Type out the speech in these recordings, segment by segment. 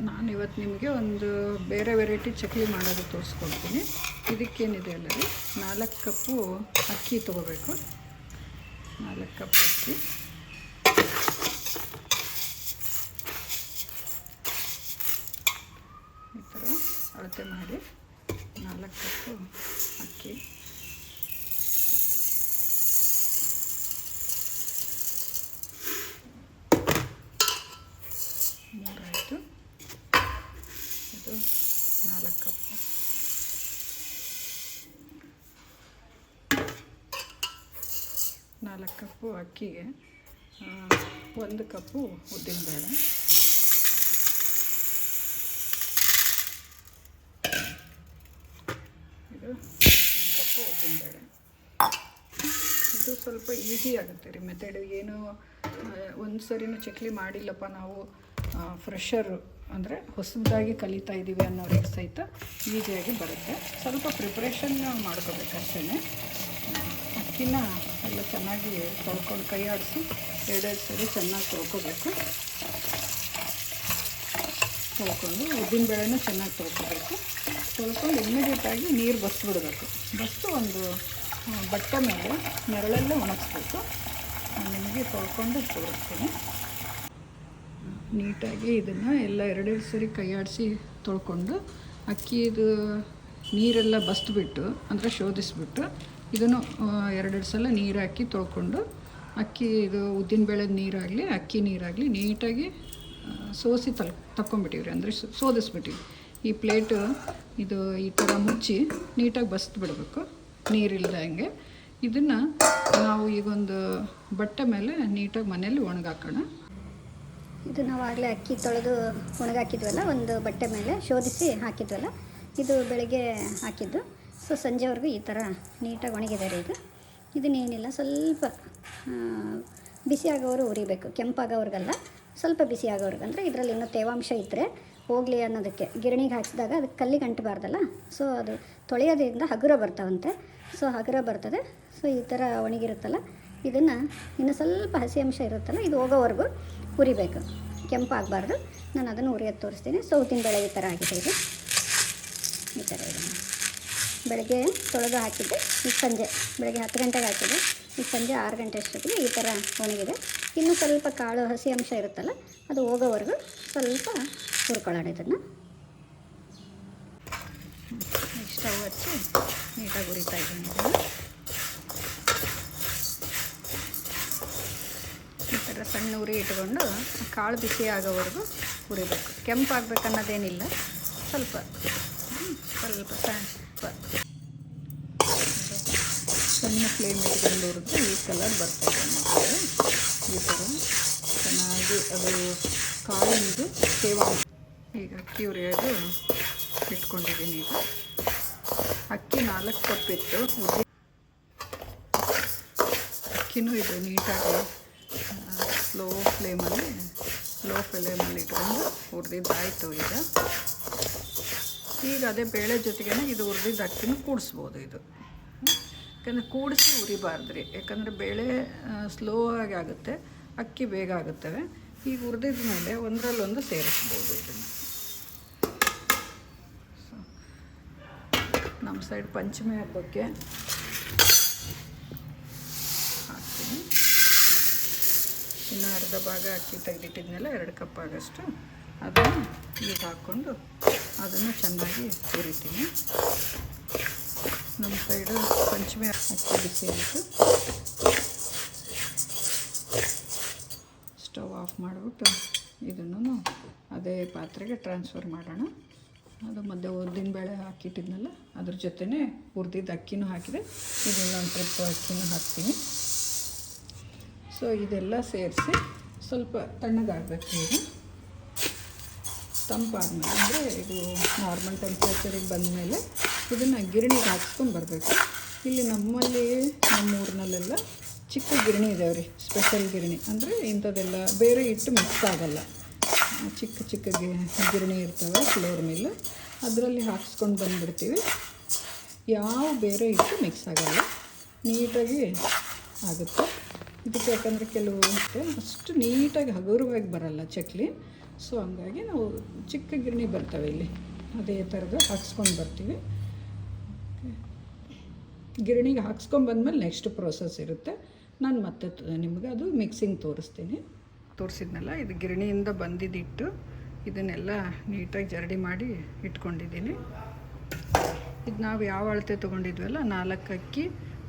ನಾನಿವತ್ತು ನಿಮಗೆ ಒಂದು ಬೇರೆ ವೆರೈಟಿ ಚಕ್ಲಿ ಮಾಡೋದು ತೋರಿಸ್ಕೊಡ್ತೀನಿ. ಇದಕ್ಕೇನಿದೆ ಅಲ್ಲ ರೀ, 4 ಕಪ್ಪು ಅಕ್ಕಿ ತೊಗೋಬೇಕು. 4 ಕಪ್ ಅಕ್ಕಿ, ಈ ಥರ ಅಳತೆ ಮಾಡಿ 4 ಕಪ್ಪು ಅಕ್ಕಿ. ಮೂರಾಯಿತು. ಇದು 4 ಕಪ್ಪು. ನಾಲ್ಕು ಕಪ್ಪು ಅಕ್ಕಿಗೆ 1 ಕಪ್ಪು ಉದ್ದಿನಬೇಳೆ, ಇದು 1 ಕಪ್ಪು ಉದ್ದಿನಬೇಳೆ. ಇದು ಸ್ವಲ್ಪ ಈಸಿ ಆಗುತ್ತೆ ರೀ ಮೆಥಡ್. ಏನು ಒಂದು ಸರಿನೂ ಚಕ್ಲಿ ಮಾಡಿಲ್ಲಪ್ಪ ನಾವು, ಫ್ರೆಶರು ಅಂದರೆ ಹೊಸದಾಗಿ ಕಲಿತಾ ಇದ್ದೀವಿ ಅನ್ನೋರಿಗೆ ಸಹಿತ ಈಸಿಯಾಗಿ ಬರುತ್ತೆ. ಸ್ವಲ್ಪ ಪ್ರಿಪ್ರೇಷನ್ ಮಾಡ್ಕೋಬೇಕಷ್ಟೇ. ಅಕ್ಕಿನ ಎಲ್ಲ ಚೆನ್ನಾಗಿ ತೊಳ್ಕೊಂಡು ಕೈ ಆಡಿಸಿ 2 ಸರಿ ಚೆನ್ನಾಗಿ ತೊಳ್ಕೊಬೇಕು. ತೊಳ್ಕೊಂಡು ಉದ್ದಿನಬೇಳೆನೂ ಚೆನ್ನಾಗಿ ತೊಳ್ಕೊಬೇಕು. ತೊಳ್ಕೊಂಡು ಇಮ್ಮಿಡಿಯೇಟಾಗಿ ನೀರು ಬಸ್ಬಿಡಬೇಕು. ಬಸ್ತು ಒಂದು ಬಟ್ಟೆ ಮೇಲೆ ನೆರಳಲ್ಲೇ ಒಣಗಿಸ್ಬೇಕು. ನಾನು ನಿಮಗೆ ತೊಳ್ಕೊಂಡು ತೋರಿಸ್ತೀನಿ. ನೀಟಾಗಿ ಇದನ್ನು ಎಲ್ಲ 2 ಸರಿ ಕೈ ಆಡಿಸಿ ತೊಳ್ಕೊಂಡು ಅಕ್ಕಿದು ನೀರೆಲ್ಲ ಬಸ್ದುಬಿಟ್ಟು ಅಂದರೆ ಶೋಧಿಸ್ಬಿಟ್ಟು ಇದನ್ನು 2 ಸಲ ನೀರು ಹಾಕಿ ತೊಳ್ಕೊಂಡು ಅಕ್ಕಿ ಇದು ಉದ್ದಿನಬೇಳೆದ ನೀರಾಗಲಿ ಅಕ್ಕಿ ನೀರಾಗಲಿ ನೀಟಾಗಿ ಸೋಸಿ ತಕ್ಕೊಂಬಿಟ್ಟಿವ್ರಿ, ಅಂದರೆ ಸೋದಿಸ್ಬಿಟ್ಟಿವಿ. ಈ ಪ್ಲೇಟು ಇದು ಈ ಥರ ಮುಚ್ಚಿ ನೀಟಾಗಿ ಬಸ್ದು ಬಿಡಬೇಕು ನೀರಿಲ್ದಂಗೆ. ಇದನ್ನು ನಾವು ಈಗೊಂದು ಬಟ್ಟೆ ಮೇಲೆ ನೀಟಾಗಿ ಮನೇಲಿ ಒಣಗಾಕೋಣ. ಇದು ನಾವು ಆಗಲೇ ಅಕ್ಕಿ ತೊಳೆದು ಒಣಗಾಕಿದ್ವಲ್ಲ, ಒಂದು ಬಟ್ಟೆ ಮೇಲೆ ಶೋಧಿಸಿ ಹಾಕಿದ್ವಲ್ಲ, ಇದು ಬೆಳಗ್ಗೆ ಹಾಕಿದ್ದು. ಸೊ ಸಂಜೆವರೆಗೂ ಈ ಥರ ನೀಟಾಗಿ ಒಣಗಿದೆ ರೀ. ಇದನ್ನೇನಿಲ್ಲ, ಸ್ವಲ್ಪ ಬಿಸಿ ಆಗೋವರು ಉರಿಬೇಕು, ಕೆಂಪಾಗೋವ್ರಿಗಲ್ಲ, ಸ್ವಲ್ಪ ಬಿಸಿ ಆಗೋವ್ರಿಗೆ. ಅಂದರೆ ಇದರಲ್ಲಿ ಇನ್ನೂ ತೇವಾಂಶ ಇದ್ದರೆ ಹೋಗಲಿ ಅನ್ನೋದಕ್ಕೆ. ಗಿರಣಿಗೆ ಹಾಕಿಸಿದಾಗ ಅದಕ್ಕೆ ಕಲ್ಲಿಗೆ ಅಂಟಬಾರ್ದಲ್ಲ, ಸೊ ಅದು ತೊಳೆಯೋದ್ರಿಂದ ಹಗುರ ಬರ್ತಾವಂತೆ. ಸೊ ಹಗುರ ಬರ್ತದೆ. ಸೊ ಈ ಥರ ಒಣಗಿರುತ್ತಲ್ಲ, ಇದನ್ನು ಇನ್ನು ಸ್ವಲ್ಪ ಹಸಿ ಅಂಶ ಇರುತ್ತಲ್ಲ, ಇದು ಹೋಗೋವರೆಗೂ ಉರಿಬೇಕು, ಕೆಂಪಾಗಬಾರ್ದು. ನಾನು ಅದನ್ನು ಉರಿಯೋದು ತೋರಿಸ್ತೀನಿ. ಸೊ ಉದ್ದಿನಬೇಳೆ ಈ ಥರ ಆಗಿದೆ. ಇದು ಈ ಥರ ಇದೆ. ಬೆಳಗ್ಗೆ ತೊಳೆದು ಹಾಕಿದ್ದೆ, ಈಗ ಸಂಜೆ ಬೆಳಗ್ಗೆ 10 ಗಂಟೆಗೆ ಹಾಕಿದ್ದೆ, ಈಗ ಸಂಜೆ 6 ಗಂಟೆ ಅಷ್ಟೊತ್ತಿಗೆ ಈ ಥರ ಒಣಗಿದೆ. ಇನ್ನೂ ಸ್ವಲ್ಪ ಕಾಳು ಹಸಿ ಅಂಶ ಇರುತ್ತಲ್ಲ, ಅದು ಹೋಗೋವರೆಗೂ ಸ್ವಲ್ಪ ಹುರ್ಕೊಳ್ಳೋಣ. ಇದನ್ನು ಸ್ಟವ್ ಹಚ್ಚಿ ನೀಟಾಗಿ ಉರಿತಾ ಇದ್ದೀನಿ. ಈ ಥರ ಸಣ್ಣ ಉರಿ ಇಟ್ಕೊಂಡು ಕಾಳು ಬಿಸಿ ಆಗೋವರೆಗೂ ಉರಿಬೇಕು. ಕೆಂಪಾಗಬೇಕನ್ನೋದೇನಿಲ್ಲ, ಸ್ವಲ್ಪ ಸಣ್ಣ ಫ್ಲೇಮ್ ಇಟ್ಕೊಂಡು ಹುರಿದು ಈ ಕಲರ್ ಬರ್ತಾಯಿದೆ ನೋಡಿ. ಈ ಥರ ಚೆನ್ನಾಗಿ ಅದು ಕಾಳಿಂದು ತೇವಾಂಶ. ಈಗ ಅಕ್ಕಿ ಉರಿಯೋದು ಇಟ್ಕೊಂಡಿದ್ದೀನಿ. ಈಗ ಅಕ್ಕಿ 4 ಕಪ್ ಇತ್ತು. ಅಕ್ಕಿನೂ ಇದು ನೀಟಾಗಿ ಲೋ ಫ್ಲೇಮಲ್ಲಿ ಇಟ್ಕೊಂಡು ಹುರಿದಿದ್ದಾಯಿತು. ಈಗ ಅದೇ ಬೇಳೆ ಜೊತೆಗೇ ಇದು ಹುರಿದಿದ್ದ ಅಕ್ಕಿನೂ ಕೂಡಿಸ್ಬೋದು. ಇದು ಯಾಕಂದರೆ ಕೂಡಿಸಿ ಉರಿಬಾರ್ದು ರೀ, ಯಾಕಂದರೆ ಬೇಳೆ ಸ್ಲೋ ಆಗಿ ಆಗುತ್ತೆ, ಅಕ್ಕಿ ಬೇಗ ಆಗುತ್ತವೆ. ಈಗ ಹುರಿದಿದ ಮೇಲೆ ಒಂದರಲ್ಲೊಂದು ಸೇರಿಸ್ಬೋದು. ಇದನ್ನು ನಮ್ಮ ಸೈಡ್ ಪಂಚಮಿ ಹಬ್ಬಕ್ಕೆ ಹಾಕ್ತೀನಿ. ಇನ್ನು ಅರ್ಧ ಭಾಗ ಅಕ್ಕಿ ತೆಗೆದಿಟ್ಟಿದ್ಮೇಲೆ 2 ಕಪ್ ಆಗೋಷ್ಟು ಅದನ್ನು ಈಗ ಹಾಕ್ಕೊಂಡು ಅದನ್ನು ಚೆನ್ನಾಗಿ ಹುರಿತೀನಿ. ನಮ್ಮ ಸೈಡು ಪಂಚಮಿ ಅಕ್ಕಿ ಬಿಸಿ ಆಯಿತು. ಸ್ಟವ್ ಆಫ್ ಮಾಡಿಬಿಟ್ಟು ಇದನ್ನು ಅದೇ ಪಾತ್ರೆಗೆ ಟ್ರಾನ್ಸ್ಫರ್ ಮಾಡೋಣ. ಅದು ಮಧ್ಯೆ ಉದ್ದಿನಬೇಳೆ ಹಾಕಿಟ್ಟಿದ್ನಲ್ಲ, ಅದ್ರ ಜೊತೆನೇ ಹುರಿದಿದ್ದ ಅಕ್ಕಿನೂ ಹಾಕಿದೆ. ಇದನ್ನೊಂದು ಟ್ರಿಪ್ ಅಕ್ಕಿನೂ ಹಾಕ್ತೀನಿ. ಸೊ ಇದೆಲ್ಲ ಸೇರಿಸಿ ಸ್ವಲ್ಪ ತಣ್ಣಗಾಗಬೇಕು. ಇದು ತಂಪಾದ್ಮೇಲೆ, ಅಂದರೆ ಇದು ನಾರ್ಮಲ್ ಟೆಂಪ್ರೇಚರಿಗೆ ಬಂದಮೇಲೆ ಇದನ್ನು ಗಿರಣಿಗೆ ಹಾಕ್ಸ್ಕೊಂಡು ಬರಬೇಕು. ಇಲ್ಲಿ ನಮ್ಮಲ್ಲಿ ನಮ್ಮ ಊರಿನಲ್ಲೆಲ್ಲ ಚಿಕ್ಕ ಗಿರಣಿ ಇದಾವೆ ರೀ, ಸ್ಪೆಷಲ್ ಗಿರಣಿ. ಅಂದರೆ ಇಂಥದ್ದೆಲ್ಲ ಬೇರೆ ಹಿಟ್ಟು ಮಿಕ್ಸ್ ಆಗೋಲ್ಲ, ಚಿಕ್ಕ ಚಿಕ್ಕ ಗಿರಣಿ ಇರ್ತವೆ, ಫ್ಲೋರ್ ಮಿಲ್ಲು, ಅದರಲ್ಲಿ ಹಾಕ್ಸ್ಕೊಂಡು ಬಂದುಬಿಡ್ತೀವಿ. ಯಾವ ಬೇರೆ ಹಿಟ್ಟು ಮಿಕ್ಸ್ ಆಗೋಲ್ಲ, ನೀಟಾಗಿ ಆಗುತ್ತೆ. ಇದಕ್ಕೆ ಯಾಕಂದರೆ ಕೆಲವು ಅಷ್ಟು ನೀಟಾಗಿ ಹಗುರವಾಗಿ ಬರಲ್ಲ ಚಕ್ಲಿ. ಸೊ ಹಂಗಾಗಿ ನಾವು ಚಿಕ್ಕ ಗಿರಣಿ ಬರ್ತವೆ ಇಲ್ಲಿ, ಅದೇ ಥರದ್ದು ಹಾಕ್ಸ್ಕೊಂಡು ಬರ್ತೀವಿ. ಗಿರಣಿಗೆ ಹಾಕ್ಸ್ಕೊಂಬಂದ್ಮೇಲೆ ನೆಕ್ಸ್ಟ್ ಪ್ರೋಸೆಸ್ ಇರುತ್ತೆ. ನಾನು ಮತ್ತೆ ನಿಮ್ಗೆ ಅದು ಮಿಕ್ಸಿಂಗ್ ತೋರಿಸಿದ್ನಲ್ಲ, ಇದು ಗಿರಣಿಯಿಂದ ಬಂದಿದ್ದಿಟ್ಟು ಇದನ್ನೆಲ್ಲ ನೀಟಾಗಿ ಜರಡಿ ಮಾಡಿ ಇಟ್ಕೊಂಡಿದ್ದೀನಿ. ಇದು ನಾವು ಯಾವ ಅಳತೆ ತೊಗೊಂಡಿದ್ವಲ್ಲ 4 ಅಕ್ಕಿ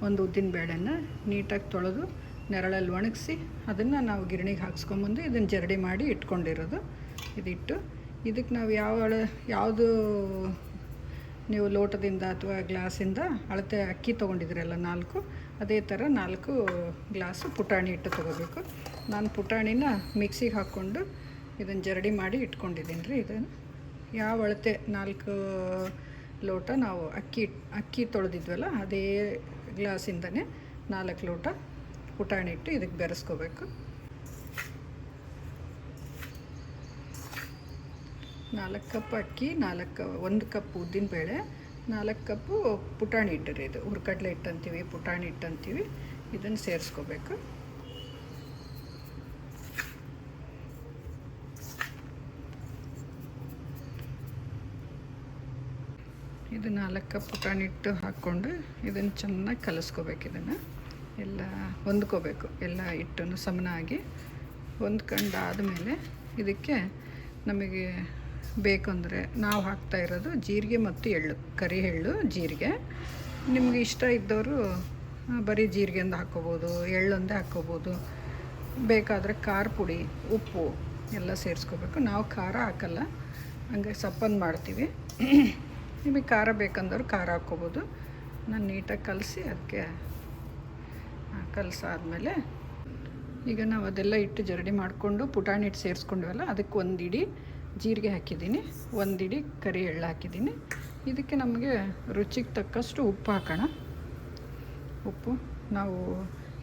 1 ಉದ್ದಿನ ಬೇಳೆನ ನೀಟಾಗಿ ತೊಳೆದು ನೆರಳಲ್ಲಿ ಒಣಗಿಸಿ ಅದನ್ನು ನಾವು ಗಿರಣಿಗೆ ಹಾಕ್ಸ್ಕೊಂಬಂದು ಇದನ್ನು ಜರಡಿ ಮಾಡಿ ಇಟ್ಕೊಂಡಿರೋದು. ಇದಿಟ್ಟು ಇದಕ್ಕೆ ನಾವು ಯಾವುದು ನೀವು ಲೋಟದಿಂದ ಅಥವಾ ಗ್ಲಾಸಿಂದ ಅಳತೆ ಅಕ್ಕಿ ತೊಗೊಂಡಿದ್ರಲ್ಲ 4, ಅದೇ ಥರ 4 ಗ್ಲಾಸು ಪುಟಾಣಿ ಹಿಟ್ಟು ತೊಗೋಬೇಕು. ನಾನು ಪುಟಾಣಿನ ಮಿಕ್ಸಿಗೆ ಹಾಕ್ಕೊಂಡು ಇದನ್ನು ಜರಡಿ ಮಾಡಿ ಇಟ್ಕೊಂಡಿದ್ದೀನಿ ರೀ. ಇದನ್ನು ಯಾವ ಅಳತೆ 4 ಲೋಟ ನಾವು ಅಕ್ಕಿ ತೊಳೆದಿದ್ವಲ್ಲ ಅದೇ ಗ್ಲಾಸಿಂದನೇ 4 ಲೋಟ ಪುಟಾಣಿ ಹಿಟ್ಟು ಇದಕ್ಕೆ ಬೆರೆಸ್ಕೋಬೇಕು. 4 ಕಪ್ ಅಕ್ಕಿ, 1 ಕಪ್ ಉದ್ದಿನ ಬೇಳೆ, 4 ಕಪ್ಪು ಪುಟಾಣಿ ಹಿಟ್ಟು ರೀ. ಇದು ಹುರ್ಕಡ್ಲೆ ಹಿಟ್ಟು ಅಂತೀವಿ, ಪುಟಾಣಿ ಹಿಟ್ಟು ಅಂತೀವಿ. ಇದನ್ನು ಸೇರಿಸ್ಕೋಬೇಕು. ಇದು 4 ಕಪ್ ಪುಟಾಣಿ ಹಿಟ್ಟು ಹಾಕ್ಕೊಂಡು ಇದನ್ನು ಚೆನ್ನಾಗಿ ಕಲಿಸ್ಕೋಬೇಕು. ಇದನ್ನು ಎಲ್ಲ ಹೊಂದ್ಕೋಬೇಕು, ಎಲ್ಲ ಹಿಟ್ಟನ್ನು ಸಮನಾಗಿ ಹೊಂದ್ಕೊಂಡಾದಮೇಲೆ ಇದಕ್ಕೆ ನಮಗೆ ಬೇಕಂದರೆ ನಾವು ಹಾಕ್ತಾ ಇರೋದು ಜೀರಿಗೆ ಮತ್ತು ಎಳ್ಳು, ಕರಿ ಎಳ್ಳು, ಜೀರಿಗೆ. ನಿಮಗೆ ಇಷ್ಟ ಇದ್ದವರು ಬರೀ ಜೀರಿಗೆಂದ ಹಾಕ್ಕೋಬೋದು, ಎಳ್ಳೊಂದೇ ಹಾಕ್ಕೋಬೋದು. ಬೇಕಾದರೆ ಖಾರ ಪುಡಿ, ಉಪ್ಪು ಎಲ್ಲ ಸೇರಿಸ್ಕೋಬೇಕು. ನಾವು ಖಾರ ಹಾಕಲ್ಲ, ಹಂಗೆ ಸಪ್ಪಂದು ಮಾಡ್ತೀವಿ. ನಿಮಗೆ ಖಾರ ಬೇಕಂದವ್ರು ಖಾರ ಹಾಕ್ಕೋಬೋದು. ನಾನು ನೀಟಾಗಿ ಕಲಸಿ ಅದಕ್ಕೆ ಕಲಸಾದ್ಮೇಲೆ ಈಗ ನಾವು ಅದೆಲ್ಲ ಇಟ್ಟು ಜರಡಿ ಮಾಡಿಕೊಂಡು ಪುಟಾಣಿ ಹಿಟ್ಟು ಸೇರಿಸ್ಕೊಂಡ್ವಲ್ಲ, ಅದಕ್ಕೆ 1 ಇಡಿ ಜೀರಿಗೆ ಹಾಕಿದ್ದೀನಿ, 1 ಇಡಿ ಕರಿ ಎಳ್ಳು ಹಾಕಿದ್ದೀನಿ. ಇದಕ್ಕೆ ನಮಗೆ ರುಚಿಗೆ ತಕ್ಕಷ್ಟು ಉಪ್ಪು ಹಾಕೋಣ. ಉಪ್ಪು ನಾವು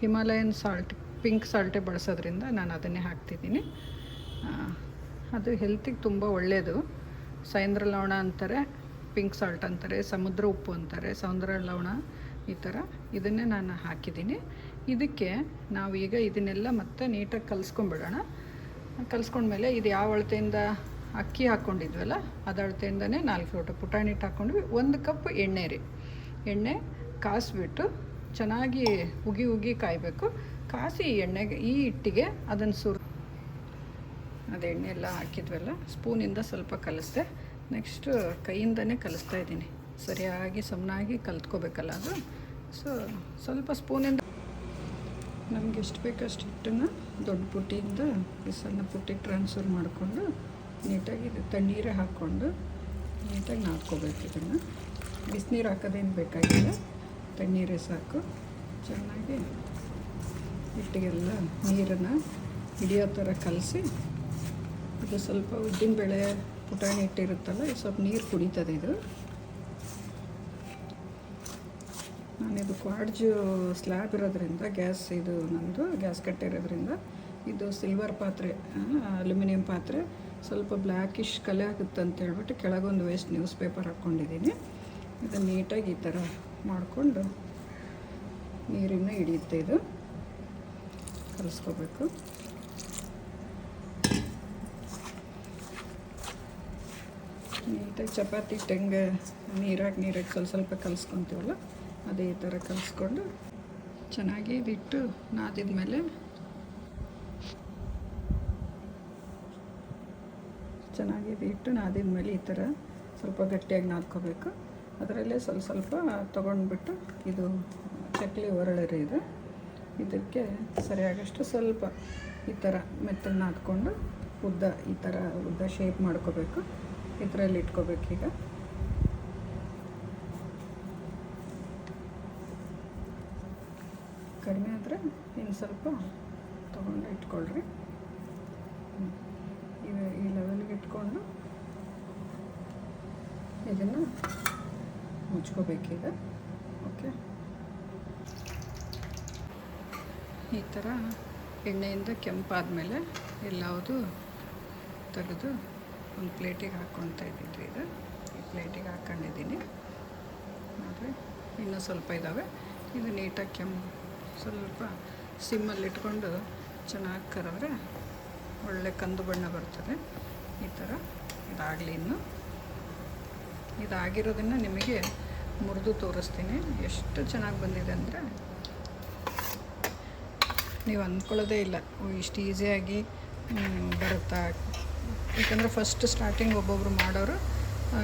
ಹಿಮಾಲಯನ್ ಸಾಲ್ಟ್, ಪಿಂಕ್ ಸಾಲ್ಟೇ ಬಳಸೋದ್ರಿಂದ ನಾನು ಅದನ್ನೇ ಹಾಕ್ತಿದ್ದೀನಿ. ಅದು ಹೆಲ್ತಿಗೆ ತುಂಬ ಒಳ್ಳೆಯದು. ಸೈಂದ್ರ ಲವಣ ಅಂತಾರೆ, ಪಿಂಕ್ ಸಾಲ್ಟ್ ಅಂತಾರೆ, ಸಮುದ್ರ ಉಪ್ಪು ಅಂತಾರೆ, ಸೌಂದರ್ಯ ಲವಣ, ಈ ಥರ ಇದನ್ನೇ ನಾನು ಹಾಕಿದ್ದೀನಿ. ಇದಕ್ಕೆ ನಾವು ಈಗ ಇದನ್ನೆಲ್ಲ ಮತ್ತೆ ನೀಟಾಗಿ ಕಲಿಸ್ಕೊಂಬಿಡೋಣ. ಕಲಿಸ್ಕೊಂಡ್ಮೇಲೆ ಇದು ಯಾವ ಅಳತೆಯಿಂದ ಅಕ್ಕಿ ಹಾಕ್ಕೊಂಡಿದ್ವಲ್ಲ ಅದು ಅಳತೆಯಿಂದನೇ 4 ಲೋಟ ಪುಟಾಣಿ ಹಿಟ್ಟು ಹಾಕ್ಕೊಂಡ್ವಿ. 1 ಕಪ್ ಎಣ್ಣೆ ರೀ. ಎಣ್ಣೆ ಕಾಯಿಸ್ಬಿಟ್ಟು ಚೆನ್ನಾಗಿ ಉಗಿ ಕಾಯಬೇಕು. ಕಾಸಿ ಎಣ್ಣೆಗೆ ಈ ಹಿಟ್ಟಿಗೆ ಅದನ್ನು ಅದು ಎಣ್ಣೆ ಎಲ್ಲ ಹಾಕಿದ್ವಲ್ಲ ಸ್ಪೂನಿಂದ ಸ್ವಲ್ಪ ಕಲಿಸ್ದೆ. ನೆಕ್ಸ್ಟ್ ಕೈಯಿಂದನೇ ಕಲಿಸ್ತಾ ಇದ್ದೀನಿ. ಸರಿಯಾಗಿ ಸಮನಾಗಿ ಕಲ್ತ್ಕೋಬೇಕಲ್ಲ ಅದು. ಸೊ ಸ್ವಲ್ಪ ಸ್ಪೂನಿಂದ ನಮ್ಗೆ ಎಷ್ಟು ಬೇಕಷ್ಟು ಹಿಟ್ಟನ್ನು ದೊಡ್ಡ ಪುಟ್ಟಿಯಿಂದ ಈ ಸಣ್ಣ ಪುಟ್ಟಿಗೆ ಟ್ರಾನ್ಸ್ಫರ್ ಮಾಡಿಕೊಂಡು ನೀಟಾಗಿ ತಣ್ಣೀರೇ ಹಾಕ್ಕೊಂಡು ನೀಟಾಗಿ ನಾದ್ಕೋಬೇಕು. ಇದನ್ನು ಬಿಸಿನೀರು ಹಾಕೋದೇನು ಬೇಕಾಗಿಲ್ಲ, ತಣ್ಣೀರೇ ಸಾಕು. ಚೆನ್ನಾಗಿ ಹಿಟ್ಟಿಗೆಲ್ಲ ನೀರನ್ನು ಹಿಡಿಯೋ ಥರ ಕಲಸಿ, ಇದು ಸ್ವಲ್ಪ ಉದ್ದಿನಬೇಳೆ ಪುಟಾಣಿ ಹಿಟ್ಟಿರುತ್ತಲ್ಲ, ಇದು ಸ್ವಲ್ಪ ನೀರು ಕುಡಿತದೆ. ಇದು ನಾನಿದು ಕ್ವಾಡ್ಜು ಸ್ಲ್ಯಾಬ್ ಇರೋದ್ರಿಂದ, ಇದು ನಮ್ಮದು ಗ್ಯಾಸ್ ಕಟ್ಟೆ ಇರೋದ್ರಿಂದ, ಇದು ಸಿಲ್ವರ್ ಪಾತ್ರೆ, ಅಲ್ಯೂಮಿನಿಯಂ ಪಾತ್ರೆ, ಸ್ವಲ್ಪ ಬ್ಲ್ಯಾಕಿಶ್ ಕಲೆ ಆಗುತ್ತೆ ಅಂತ ಹೇಳ್ಬಿಟ್ಟು ಕೆಳಗೊಂದು ವೇಸ್ಟ್ ನ್ಯೂಸ್ ಪೇಪರ್ ಹಾಕ್ಕೊಂಡಿದ್ದೀನಿ. ಇದನ್ನು ನೀಟಾಗಿ ಈ ಥರ ಮಾಡಿಕೊಂಡು ನೀರಿನ ಹಿಡಿಯುತ್ತೆ. ಇದು ಕಲಿಸ್ಕೋಬೇಕು. ನೀಟಾಗಿ ಚಪಾತಿ ಟೆಂಗೆ ನೀರಾಗಿ ಸ್ವಲ್ಪ ಕಲಿಸ್ಕೊತೀವಲ್ಲ ಅದೇ ಥರ ಕಲಿಸ್ಕೊಂಡು ಚೆನ್ನಾಗಿ ಇದಿಟ್ಟು ನಾದಿದ ಮೇಲೆ ಈ ಥರ ಸ್ವಲ್ಪ ಗಟ್ಟಿಯಾಗಿ ನಾದ್ಕೋಬೇಕು. ಅದರಲ್ಲೇ ಸ್ವಲ್ಪ ತೊಗೊಂಡ್ಬಿಟ್ಟು, ಇದು ಚಕ್ಲಿ ಒರಳರಿ ಇದು, ಇದಕ್ಕೆ ಸರಿಯಾಗಷ್ಟು ಸ್ವಲ್ಪ ಈ ಥರ ಮೆತ್ತಗೆ ನಾದ್ಕೊಂಡು ಈ ಥರ ಉದ್ದ ಶೇಪ್ ಮಾಡ್ಕೋಬೇಕು. ಇದರಲ್ಲಿ ಇಟ್ಕೋಬೇಕು. ಈಗ ಕಡಿಮೆ ಆದರೆ ಇನ್ನು ಸ್ವಲ್ಪ ತೊಗೊಂಡು ಇಟ್ಕೊಳ್ರಿ. ಈ ಲೆವೆಲ್ಗೆ ಇಟ್ಕೊಂಡು ಇದನ್ನು ಮುಚ್ಕೋಬೇಕೀಗ. ಓಕೆ, ಈ ಥರ ಎಣ್ಣೆಯಿಂದ ಕೆಂಪಾದಮೇಲೆ ಎಲ್ಲವುದು ತೆಗೆದು ಒಂದು ಪ್ಲೇಟಿಗೆ ಹಾಕ್ಕೊಳ್ತಾ ಇದ್ದೀನಿ. ಇದು ಈ ಪ್ಲೇಟಿಗೆ ಹಾಕ್ಕೊಂಡಿದ್ದೀನಿ. ನೋಡಿರಿ, ಇನ್ನೂ ಸ್ವಲ್ಪ ಇದ್ದಾವೆ. ಇದು ನೀಟಾಗಿ ಸ್ವಲ್ಪ ಸಿಮ್ಮಲ್ಲಿ ಇಟ್ಕೊಂಡು ಚೆನ್ನಾಗಿ ಕರೆದ್ರೆ ಒಳ್ಳೆ ಕಂದು ಬಣ್ಣ ಬರ್ತದೆ. ಆಗಲಿ ಇನ್ನು. ಇದಾಗಿರೋದನ್ನು ನಿಮಗೆ ಮುರಿದು ತೋರಿಸ್ತೀನಿ. ಎಷ್ಟು ಚೆನ್ನಾಗಿ ಬಂದಿದೆ ಅಂದರೆ ನೀವು ಅಂದ್ಕೊಳ್ಳೋದೇ ಇಲ್ಲ ಇಷ್ಟು ಈಸಿಯಾಗಿ ಬರುತ್ತಾ. ಯಾಕಂದರೆ ಫಸ್ಟ್ ಸ್ಟಾರ್ಟಿಂಗ್ ಒಬ್ಬೊಬ್ರು ಮಾಡೋರು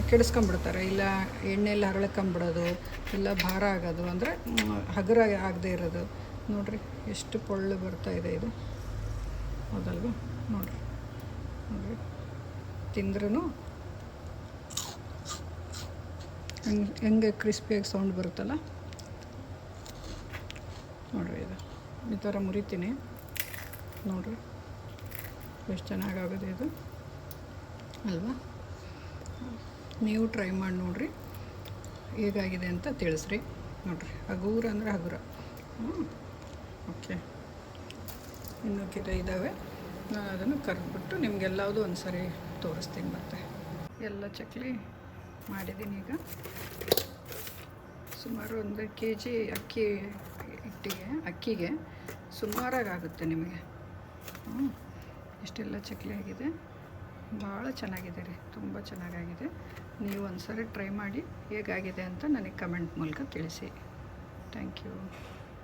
ಕೆಡಿಸ್ಕೊಂಬಿಡ್ತಾರೆ, ಇಲ್ಲ ಎಣ್ಣೆಯಲ್ಲಿ ಹರಳ್ಕೊಂಬಿಡೋದು, ಇಲ್ಲ ಭಾರ ಆಗೋದು, ಅಂದರೆ ಹಗುರ ಆಗದೆ ಇರೋದು. ನೋಡಿರಿ ಎಷ್ಟು ಪೊಳ್ಳು ಬರ್ತಾಯಿದೆ ಇದು, ಹೌದಲ್ವ? ನೋಡಿರಿ ತಿಂದ್ರೂ ಹೆಂಗೆ ಕ್ರಿಸ್ಪಿಯಾಗಿ ಸೌಂಡ್ ಬರುತ್ತಲ್ಲ, ನೋಡಿರಿ ಇದು ಈ ಥರ ಮುರಿತೀನಿ. ನೋಡಿರಿ ಎಷ್ಟು ಚೆನ್ನಾಗಾಗಿದೆ ಇದು ಅಲ್ವಾ? ನೀವು ಟ್ರೈ ಮಾಡಿ ನೋಡಿರಿ, ಹೇಗಾಗಿದೆ ಅಂತ ತಿಳಿಸ್ರಿ. ನೋಡಿರಿ ಹಗೂರ ಅಂದರೆ ಹಗುರ. ಓಕೆ, ಇನ್ನೂ ಇದ್ದಾವೆ. ನಾನು ಅದನ್ನು ಕರೆದ್ಬಿಟ್ಟು ನಿಮಗೆಲ್ಲವುದು ಒಂದು ಸರಿ ತೋರಿಸ್ತೀನಿ. ಮತ್ತೆ ಎಲ್ಲ ಚಕ್ಲಿ ಮಾಡಿದ್ದೀನಿ. ಈಗ ಸುಮಾರು 1 kg ಅಕ್ಕಿಗೆ ಸುಮಾರಾಗುತ್ತೆ ನಿಮಗೆ. ಇಷ್ಟೆಲ್ಲ ಚಕ್ಲಿ ಆಗಿದೆ, ಭಾಳ ಚೆನ್ನಾಗಿದೆ ರೀ, ತುಂಬ ಚೆನ್ನಾಗಾಗಿದೆ. ನೀವು ಒಂದು ಸರಿ ಟ್ರೈ ಮಾಡಿ ಹೇಗಾಗಿದೆ ಅಂತ ನನಗೆ ಕಮೆಂಟ್ ಮೂಲಕ ತಿಳಿಸಿ. Thank you.